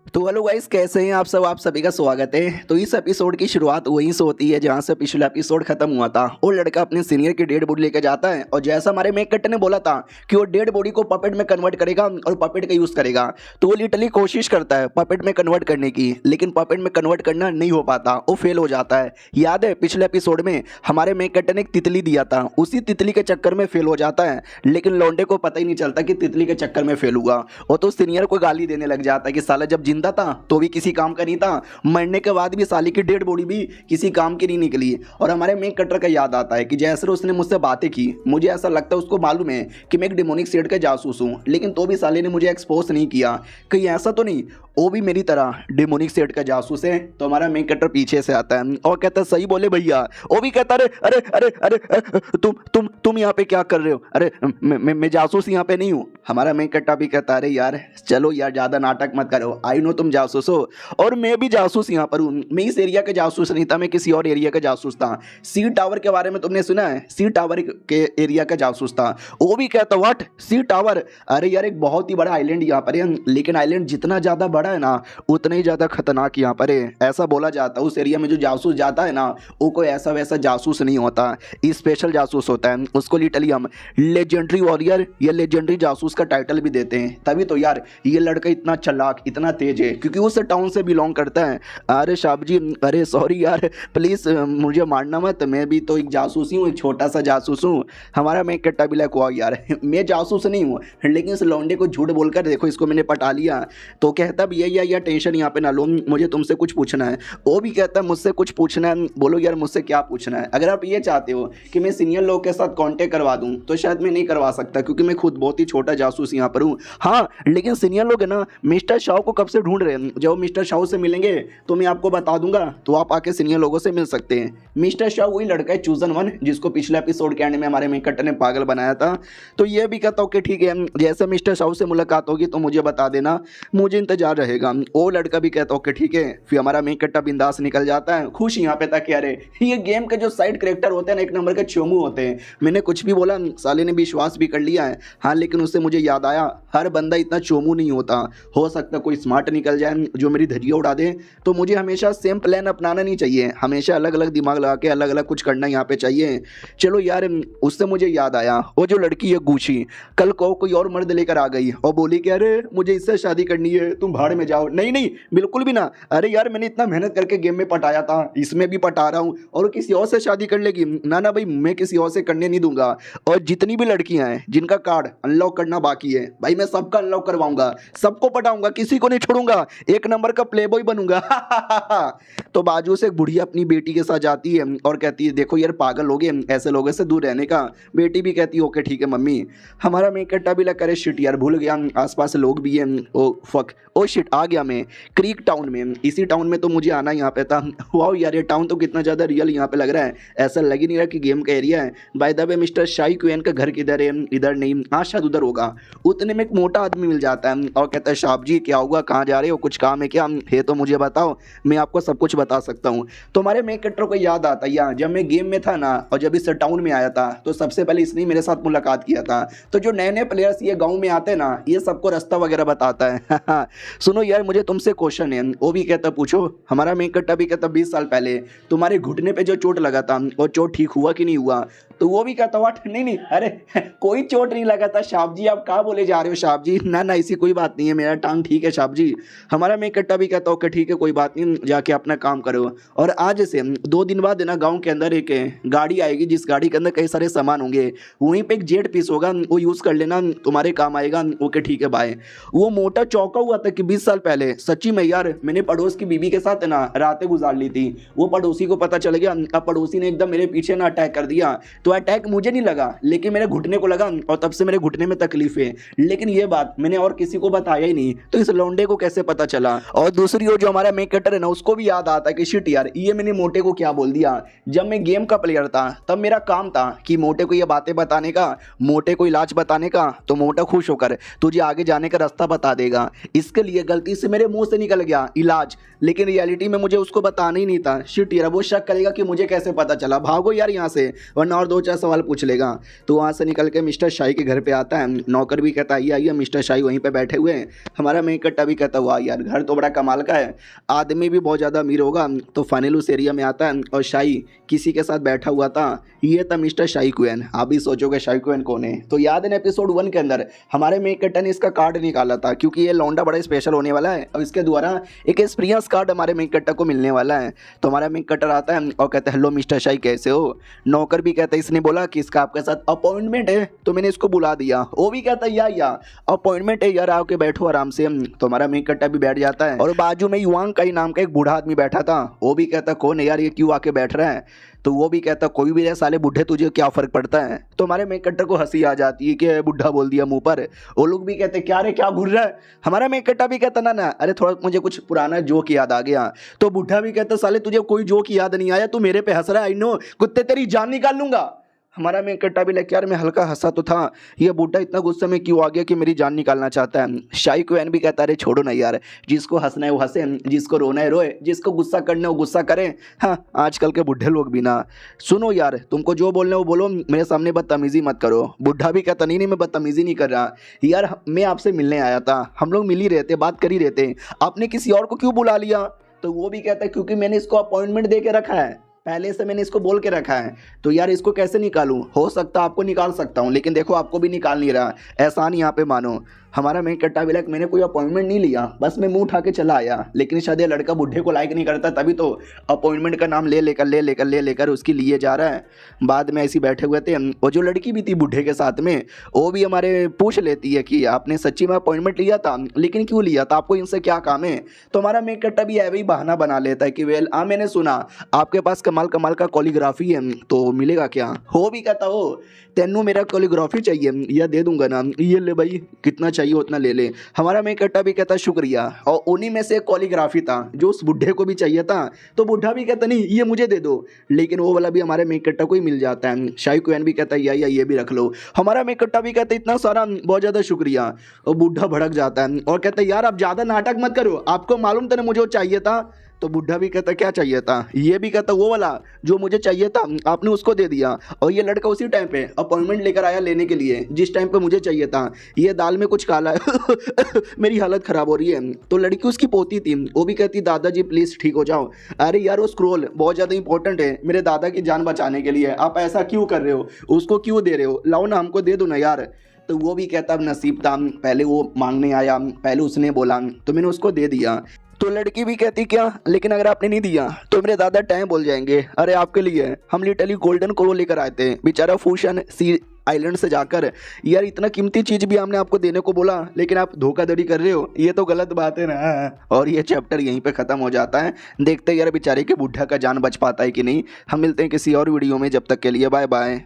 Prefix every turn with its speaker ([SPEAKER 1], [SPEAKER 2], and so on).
[SPEAKER 1] तो hello guys, कैसे हैं आप सब। आप सभी का स्वागत है। तो इस एपिसोड की शुरुआत वहीं से होती है जहां से पिछला एपिसोड खत्म हुआ था। वो लड़का अपने सीनियर की डेड बॉडी लेकर जाता है और जैसा हमारे मेक कट ने बोला था कि वो डेड बॉडी को पपेट में कन्वर्ट करेगा और पपेट का यूज करेगा, तो वो लिटरली कोशिश करता है पपेट में कन्वर्ट करने की, लेकिन पपेट में कन्वर्ट करना नहीं हो पाता, वो फेल हो जाता है। याद है पिछले एपिसोड में हमारे मेक कट ने एक तितली दिया था, उसी तितली के चक्कर में फेल हो जाता है, लेकिन लौंडे को पता ही नहीं चलता कि तितली के चक्कर में फेल हुआ। वो तो सीनियर को गाली देने लग जाता है कि साला जब जिंदा था तो भी किसी काम का नहीं था, मरने के बाद भी साली की डेड बॉडी भी किसी काम की नहीं निकली। और हमारे मेक कटर का याद आता है कि जैसे उसने मुझसे बातें की, मुझे ऐसा लगता है उसको मालूम है कि मैं एक डेमोनिक स्टेट का जासूस हूँ, लेकिन तो भी साले ने मुझे एक्सपोज नहीं किया। कहीं ऐसा तो नहीं वो भी मेरी तरह डेमोनिक स्टेट का जासूस है। तो हमारा मेक कटर पीछे से आता है और कहता है सही बोले भैया। वो भी कहता है अरे अरे अरे अरे, तुम यहाँ पे क्या कर रहे हो? अरे मैं जासूस यहाँ पे नहीं हूँ। हमारा मेक कट्टा भी कहता है अरे यार चलो यार ज़्यादा नाटक मत करो, आई नो तुम जासूस हो और मैं भी जासूस यहाँ पर हूँ। मैं इस एरिया का जासूस नहीं था, मैं किसी और एरिया का जासूस था। सी टावर के बारे में तुमने सुना है? सी टावर के एरिया का जासूस था। वो भी कहता व्हाट सी टावर? अरे यार एक बहुत ही बड़ा आइलैंड यहाँ पर है, लेकिन आइलैंड जितना ज़्यादा बड़ा है ना उतना ही ज़्यादा खतरनाक यहाँ पर है। ऐसा बोला जाता है उस एरिया में जो जासूस जाता है ना वो कोई ऐसा वैसा जासूस नहीं होता, स्पेशल जासूस होता है। उसको लिटरली हम लेजेंडरी वॉरियर या लेजेंडरी जासूस का टाइटल भी देते हैं। तभी तो यार ये लड़का इतना चालाक इतना तेज है, क्योंकि उस टाउन से बिलोंग करता है। अरे साहब जी, अरे सॉरी यार प्लीज़ मुझे मारना मत, मैं भी तो एक जासूस ही हूँ, एक छोटा सा जासूस हूँ। हमारा मैं कट्टा भी लाइक हुआ यार मैं जासूस नहीं हूँ, लेकिन इस लौंडे को झूठ बोलकर देखो इसको मैंने पटा लिया। तो कहता भी या टेंशन यहाँ पे ना लो, मुझे तुमसे कुछ पूछना है। वो भी कहता है मुझसे कुछ पूछना है। बोलो यार मुझसे क्या पूछना है? अगर आप ये चाहते हो कि मैं सीनियर लोग के साथ कांटेक्ट करवा दूं तो शायद मैं नहीं करवा सकता, क्योंकि मैं खुद बहुत ही छोटा जासूस यहाँ पर हूँ। हाँ लेकिन सीनियर लोग है ना मिस्टर शाह को कब से ढूंढ रहे हैं। जब मिस्टर शाह से मिलेंगे तो मैं आपको बता दूंगा, तो आप आके सीनियर लोगों से मिल सकते हैं। मिस्टर शाह वही लड़का है चूजन वन जिसको पिछले एपिसोड के एंड में हमारे मेकट ने पागल बनाया था। तो ये भी कहता हूँ कि ठीक है जैसे मिस्टर शाह से मुलाकात होगी तो मुझे बता देना, मुझे इंतजार रहेगा। वो लड़का भी कहता हूँ कि ठीक है। फिर हमारा मेकट्टा बिंदास निकल जाता है खुश यहाँ पे था कि अरे ये गेम के जो साइड कैरेक्टर होते हैं ना एक नंबर के चोमू होते हैं। मैंने कुछ भी बोला साले ने विश्वास भी कर लिया है। हाँ लेकिन उससे मुझे याद आया हर बंदा इतना चोमू नहीं होता, हो सकता कोई स्मार्ट निकल जाए जो मेरी धज्जियाँ उड़ा दे। तो मुझे हमेशा सेम प्लान अपनाना नहीं चाहिए, हमेशा अलग अलग दिमाग लगा के अलग अलग कुछ करना यहाँ पे चाहिए। चलो यार उससे मुझे याद आया वो जो लड़की है गुची कल को कोई और मर्द लेकर आ गई और बोली कि अरे मुझे इससे शादी करनी है, तुम भाड़ में जाओ। नहीं नहीं बिल्कुल भी ना। अरे यार मैंने इतना मेहनत करके गेम में पटाया था, इसमें भी पटा रहा हूँ और किसी और से शादी कर लेगी? ना ना भाई मैं किसी और से करने नहीं दूंगा। और जितनी भी लड़कियां हैं जिनका कार्ड अनलॉक करना बाकी है भाई मैं सबका अनलॉक करवाऊंगा, सबको पटाऊंगा, किसी को नहीं छोड़ूंगा, एक नंबर का प्लेबॉय बनूंगा। तो बाजू से एक बुढ़िया अपनी बेटी के साथ जाती है और कहती है देखो यार पागल हो गए ऐसे लोगों से दूर रहने का। बेटी भी कहती है ओके ठीक है मम्मी। हमारा मेकट्टा भी लग करे शिट यार भूल गया आसपास लोग भी हैं। ओ फक ओ शिट आ गया मैं क्रीक टाउन में, इसी टाउन में तो मुझे आना यहाँ पे था। वाओ यार ये टाउन तो कितना ज़्यादा रियल यहाँ पे लग रहा है, ऐसा लग ही नहीं रहा कि गेम का एरिया है। बाय द वे मिस्टर शाही क्वेन का घर किधर है? इधर नहीं, हाँ शायद उधर होगा। उतने में एक मोटा आदमी मिल जाता है और कहता है साहब जी क्या होगा, कहाँ जा रहे हो, कुछ काम है क्या? है तो मुझे बताओ, मैं आपको सब कुछ बता सकता हूँ। तो हमारे मेक कट्टर को याद आता है यार जब मैं गेम में था ना और जब इस टाउन में आया था तो सबसे पहले इसने मेरे साथ मुलाकात किया था। तो जो नए नए प्लेयर्स ये गाँव में आते हैं ना ये सबको रास्ता वगैरह बताता है। सुनो यार मुझे तुमसे क्वेश्चन है। वो भी कहता पूछो। हमारा मेक कट्टा भी कहता 20 साल पहले तुम्हारे घुटने पे जो चोट लगा था वो चोट ठीक हुआ कि नहीं हुआ? तो वो भी कहता वाट नहीं नहीं अरे कोई चोट नहीं लगा था साहब जी, आप कहाँ बोले जा रहे हो साहब जी? ना ना ऐसी कोई बात नहीं है, मेरा टांग ठीक है साहब जी। हमारा मेक कट्टा भी कहता ओके ठीक है कोई बात नहीं, जाके अपना काम करो। और आज से 2 दिन बाद ना गाँव के अंदर एक गाड़ी आएगी जिस गाड़ी के अंदर कई सारे सामान होंगे, वहीं पे एक जेट पीस होगा, वो यूज़ कर लेना तुम्हारे काम आएगा। ओके ठीक है बाय। वो मोटा चौंका हुआ था कि 20 साल पहले सच्ची में यार मैंने पड़ोस की बीबी के साथ ना रातें गुजार ली थी। वो पड़ोसी को पता चल गया, अब पड़ोसी ने एकदम मेरे पीछे ना अटैक कर दिया। तो अटैक मुझे नहीं लगा लेकिन मेरे घुटने को लगा और तब से मेरे घुटने में तकलीफ है, लेकिन ये बात मैंने और किसी को बताया ही नहीं। तो इस लौंडे को कैसे पता चला? और दूसरी ओर जो हमारा मेक कटर है ना उसको भी याद आता है कि शिट यार ये मैंने मोटे को क्या बोल दिया। जब मैं गेम का प्लेयर था तब मेरा काम था कि मोटे को ये बातें बताने का, मोटे को इलाज बताने का, तो मोटा खुश होकर तुझे आगे जाने का रास्ता बता देगा। इसके लिए गलती से मेरे मुंह से निकल गया इलाज, लेकिन रियलिटी में मुझे उसको बताना ही नहीं था। शिट यार वो शक करेगा कि मुझे कैसे पता चला, भागो यार यहाँ से वरना और 2-4 सवाल पूछ लेगा। तो वहाँ से निकल के मिस्टर शाही के घर पे आता है। नौकर भी कहता है आइए मिस्टर शाही वहीं पे बैठे हुए हैं। हमारा मेक कट्टा भी कहता कहता वाह यार घर तो बड़ा कमाल का है, आदमी भी बहुत ज़्यादा अमीर होगा। तो फाइनल उस एरिया में आता है और शाही किसी के साथ बैठा हुआ था, ये था मिस्टर शाही कुएन। आप भी सोचोगे शाही कुएन कौन है? तो याद है ना एपिसोड 1 के अंदर हमारे मेक कट्टर ने इसका कार्ड निकाला था, क्योंकि ये लौंडा बड़ा स्पेशल होने वाला है और इसके द्वारा एक एक्सपीरियंस कार्ड हमारे मेक कट्टर को मिलने वाला है। तो हमारा मेक कट्टर आता है और कहता है हेलो मिस्टर शाही कैसे हो? नौकर भी कहता है इसने बोला कि इसका आपके साथ अपॉइंटमेंट है तो मैंने इसको बुला दिया। वो भी कहता है या अपॉइंटमेंट है यार, आके बैठो आराम से। तो हमारा मेक कट्टर भी बैठ जाता है और बाजू में युवांग का ही नाम का एक बूढ़ा आदमी बैठा था, वो भी कहता कौन है यार ये क्यों आके बैठ रहा है? तो वो भी कहता कोई भी रहे साले बुढ़े, तुझे क्या फर्क पड़ता है? तो हमारे मेक कट्टर को हंसी आ जाती है कि बुढ़ा बोल दिया मुंह पर। वो लोग भी कहते क्या रे क्या घूर रहा है? हमारा मेक कट्टर भी कहता ना अरे थोड़ा मुझे कुछ पुराना जोक याद आ गया। तो बुढ़ा भी कहता साले तुझे कोई जोक याद नहीं आया, तू मेरे पे हंस रहा है, आई नो कुत्ते तेरी जान निकाल लूंगा। हमारा मेक कट्टा भी लग यार मैं हल्का हंसा तो था, ये बूढ़ा इतना गुस्से में क्यों आ गया कि मेरी जान निकालना चाहता है? शाही कुएन भी कहता अरे छोड़ो ना यार, जिसको हंसना है वो हंसे, जिसको रोना है रोए, जिसको गुस्सा करना है वो गुस्सा करे। हाँ आजकल के बुढ़े लोग भी ना, सुनो यार तुमको जो बोलना है वो बोलो, मेरे सामने बदतमीजी मत करो। बुढ़ा भी कहता नहीं मैं बदतमीजी नहीं कर रहा यार, मैं आपसे मिलने आया था, हम लोग मिल ही रहते बात कर ही रहते, आपने किसी और को क्यों बुला लिया? तो वो भी कहता है क्योंकि मैंने इसको अपॉइंटमेंट दे के रखा है, पहले से मैंने इसको बोल के रखा है। तो यार इसको कैसे निकालूं? हो सकता आपको निकाल सकता हूं, लेकिन देखो आपको भी निकाल नहीं रहा, एहसान यहाँ पे मानो। हमारा मेक कट्टा भी मैंने कोई अपॉइंटमेंट नहीं लिया, बस मैं मुंह उठा के चला आया, लेकिन शायद ये लड़का बुढ़े को लाइक नहीं करता, तभी तो अपॉइंटमेंट का नाम ले लेकर उसकी लिए जा रहा है। बाद में ऐसे बैठे हुए थे और जो लड़की भी थी बुढ़े के साथ में, वो भी हमारे पूछ लेती है कि आपने सच्ची में अपॉइंटमेंट लिया था, लेकिन क्यों लिया था, आपको इनसे क्या काम है? तो हमारा मेक कट्टा भी ऐसे ही बहाना बना लेता है कि वेल मैंने सुना आपके पास कमाल का कोरियोग्राफी है, तो मिलेगा क्या? हो भी कहता हो तेनू मेरा कोरियोग्राफी चाहिए, यह दे दूंगा ना, ये ले भाई कितना चाहिए उतना ले ले। हमारा मेक कट्टा भी कहता शुक्रिया, और उन्हीं में से कोरियोग्राफी था जो उस बुढ़े को भी चाहिए था। तो बुढ़ा भी कहता नहीं ये मुझे दे दो, लेकिन वो वाला भी हमारे मेक कट्टा को ही मिल जाता है। शाही कुएन भी कहता है या ये भी रख लो। हमारा मेक कट्टा भी कहता है इतना सारा बहुत ज़्यादा शुक्रिया। और बुढ़ा भड़क जाता है और कहता है यार आप ज़्यादा नाटक मत करो, आपको मालूम था ना मुझे वो चाहिए था। तो बुढ़ा भी कहता क्या चाहिए था? ये भी कहता वो वाला जो मुझे चाहिए था आपने उसको दे दिया। और ये लड़का उसी टाइम पे अपॉइंटमेंट लेकर आया लेने के लिए जिस टाइम पे मुझे चाहिए था। ये दाल में कुछ काला है मेरी हालत ख़राब हो रही है। तो लड़की उसकी पोती थी, वो भी कहती दादाजी प्लीज़ ठीक हो जाओ। अरे यार वो स्क्रोल बहुत ज़्यादा इंपॉर्टेंट है मेरे दादा की जान बचाने के लिए, आप ऐसा क्यों कर रहे हो? उसको क्यों दे रहे हो? लाओ ना हमको दे दो ना यार। तो वो भी कहता अब नसीब था, पहले वो मांगने आया, पहले उसने बोला तो मैंने उसको दे दिया। तो लड़की भी कहती क्या लेकिन अगर आपने नहीं दिया तो मेरे दादा टाइम बोल जाएंगे। अरे आपके लिए हम लिटरली गोल्डन कोलो लेकर आए थे, बेचारा फूशन सी आइलैंड से जाकर। यार इतना कीमती चीज़ भी हमने आपको देने को बोला, लेकिन आप धोखाधड़ी कर रहे हो, ये तो गलत बात है ना। और ये चैप्टर यहीं पे ख़त्म हो जाता है। देखते हैं यार बेचारे के बुढ़ा का जान बच पाता है कि नहीं। हम मिलते हैं किसी और वीडियो में, जब तक के लिए बाय बाय।